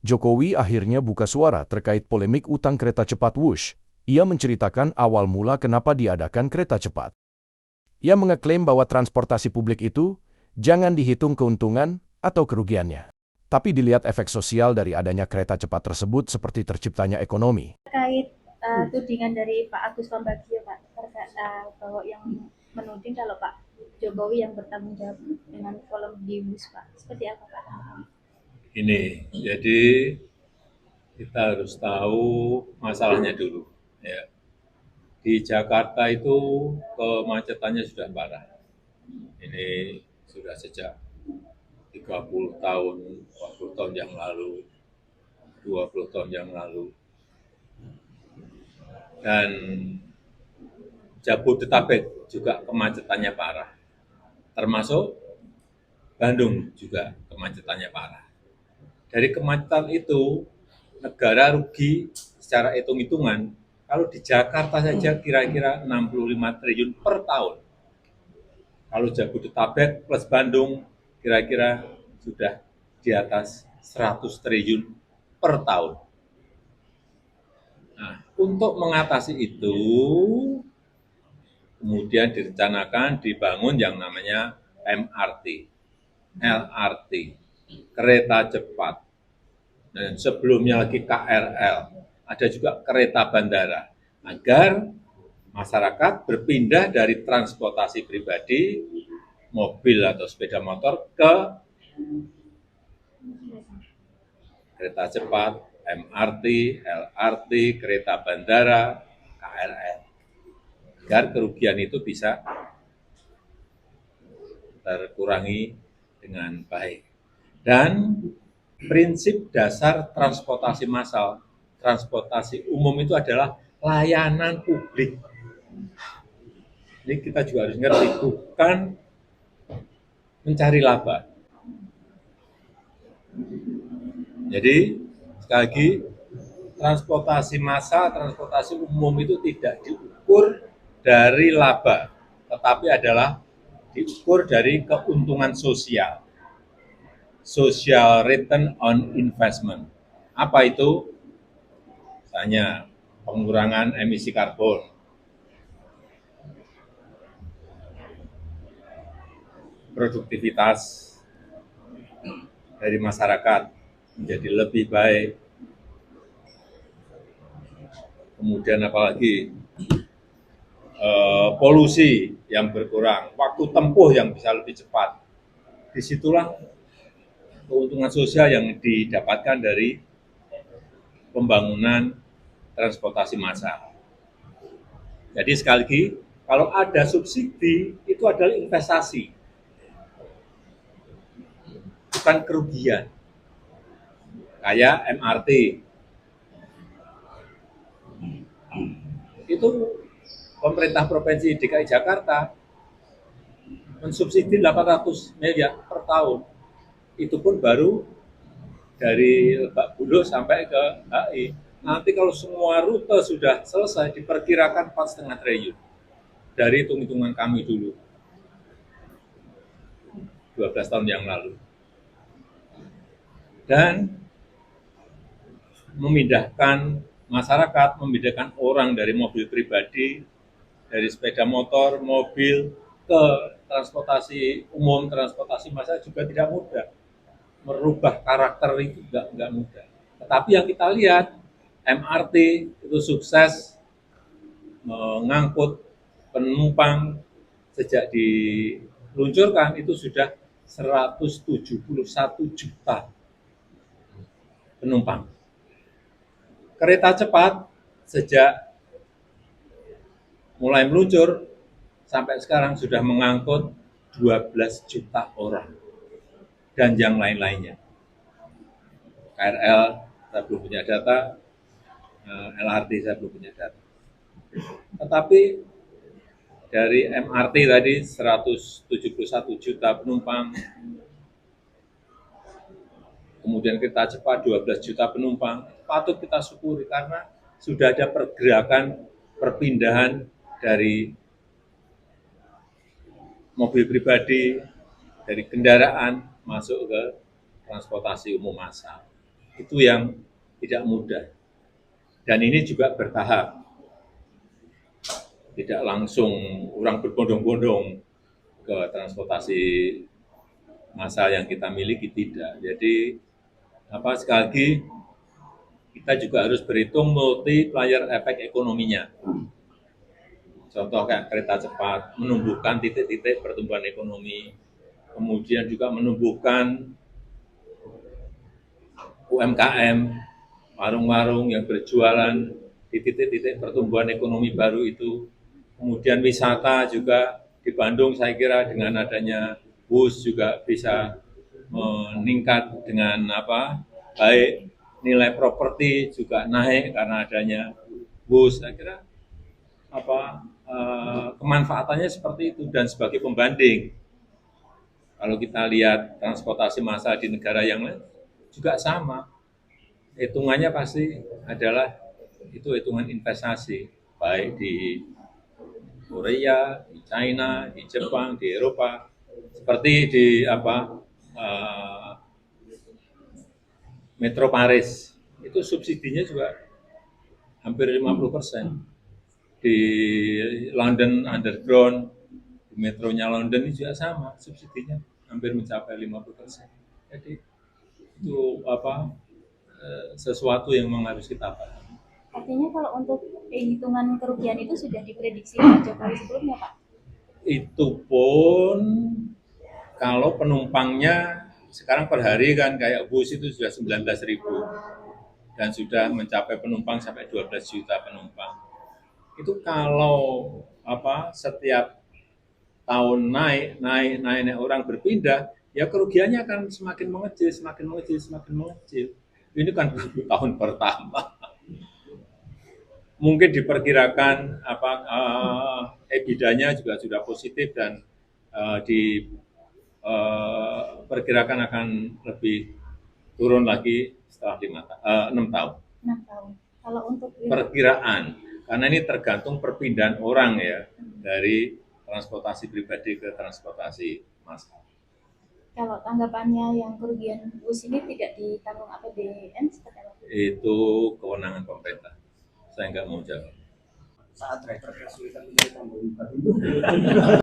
Jokowi akhirnya buka suara terkait polemik utang kereta cepat Wush. Ia menceritakan awal mula kenapa diadakan kereta cepat. Ia mengeklaim bahwa transportasi publik itu jangan dihitung keuntungan atau kerugiannya, tapi dilihat efek sosial dari adanya kereta cepat tersebut seperti terciptanya ekonomi. Terkait tudingan dari Pak Agus Pambagio Pak terkait bahwa yang menuding kalau Pak Jokowi yang bertanggung jawab dengan kolom di WUS Pak, seperti apa Pak? Ini, jadi kita harus tahu masalahnya dulu. Ya. Di Jakarta itu kemacetannya sudah parah. Ini sudah sejak 30 tahun, 40 tahun yang lalu, 20 tahun yang lalu. Dan Jabodetabek juga kemacetannya parah. Termasuk Bandung juga kemacetannya parah. Dari kemacetan itu, negara rugi secara hitung-hitungan, kalau di Jakarta saja kira-kira 65 triliun per tahun. Kalau Jabodetabek plus Bandung, kira-kira sudah di atas 100 triliun per tahun. Nah, untuk mengatasi itu, kemudian direncanakan dibangun yang namanya MRT, LRT, kereta cepat, dan sebelumnya lagi KRL, ada juga kereta bandara, agar masyarakat berpindah dari transportasi pribadi, mobil atau sepeda motor ke kereta cepat, MRT, LRT, kereta bandara, KRL, agar kerugian itu bisa terkurangi dengan baik. Dan prinsip dasar transportasi massal, transportasi umum itu adalah layanan publik. Ini kita juga harus ngerti, bukan mencari laba. Jadi, sekali lagi, transportasi massal, transportasi umum itu tidak diukur dari laba, tetapi adalah diukur dari keuntungan sosial. Social return on investment. Apa itu? Misalnya pengurangan emisi karbon, produktivitas dari masyarakat menjadi lebih baik, kemudian apalagi polusi yang berkurang, waktu tempuh yang bisa lebih cepat. Disitulah keuntungan sosial yang didapatkan dari pembangunan transportasi massal. Jadi sekali lagi, kalau ada subsidi, itu adalah investasi, bukan kerugian. Kayak MRT, itu pemerintah Provinsi DKI Jakarta mensubsidi 800 miliar per tahun. Itu pun baru dari Lebak Bulus sampai ke HI. Nanti kalau semua rute sudah selesai, diperkirakan 4,5 triliun. Dari hitung-hitungan kami dulu, 12 tahun yang lalu. Dan memindahkan masyarakat, memindahkan orang dari mobil pribadi, dari sepeda motor, mobil, ke transportasi umum, transportasi massal juga tidak mudah. Merubah karakter itu nggak mudah. Tetapi yang kita lihat, MRT itu sukses mengangkut penumpang sejak diluncurkan itu sudah 171 juta penumpang. Kereta cepat sejak mulai meluncur sampai sekarang sudah mengangkut 12 juta orang dan yang lain-lainnya. KRL saya belum punya data, LRT saya belum punya data. Tetapi dari MRT tadi 171 juta penumpang, kemudian kereta cepat 12 juta penumpang, patut kita syukuri karena sudah ada pergerakan perpindahan dari mobil pribadi, dari kendaraan masuk ke transportasi umum massal. Itu yang tidak mudah. Dan ini juga bertahap. Tidak langsung orang berbondong-bondong ke transportasi massal yang kita miliki, tidak. Jadi sekali lagi kita juga harus berhitung multiplier efek ekonominya. Contoh kayak kereta cepat menumbuhkan titik-titik pertumbuhan ekonomi, kemudian juga menumbuhkan UMKM, warung-warung yang berjualan di titik-titik pertumbuhan ekonomi baru itu. Kemudian wisata juga di Bandung saya kira dengan adanya bus juga bisa meningkat dengan baik nilai properti juga naik karena adanya bus. Saya kira kemanfaatannya seperti itu. Dan sebagai pembanding, kalau kita lihat transportasi massal di negara yang lain juga sama, hitungannya pasti adalah itu hitungan investasi, baik di Korea, di China, di Jepang, di Eropa, seperti di Metro Paris, itu subsidinya juga hampir 50%. Di London Underground, di metronya London ini juga sama, subsidinya hampir mencapai 50%. Jadi itu sesuatu yang memang harus kita pahami. Artinya kalau untuk hitungan kerugian itu sudah diprediksi Pak Jokowi sebelumnya, Pak? Itu pun kalau penumpangnya sekarang per hari kan kayak bus itu sudah 19.000 dan sudah mencapai penumpang sampai 12 juta penumpang. Itu kalau setiap tahun naik orang berpindah, ya kerugiannya akan semakin mengecil. Ini kan tahun pertama. Mungkin diperkirakan EBITDA-nya juga sudah positif dan diperkirakan akan lebih turun lagi setelah 6 tahun. 6 tahun. Kalau untuk perkiraan, karena ini tergantung perpindahan orang ya dari transportasi pribadi ke transportasi massal. Kalau tanggapannya yang kerugian bus ini tidak ditanggung APBN seperti apa? Itu kewenangan pemerintah. Saya nggak mau jawab. Saat driver kesulitan mencari tambahan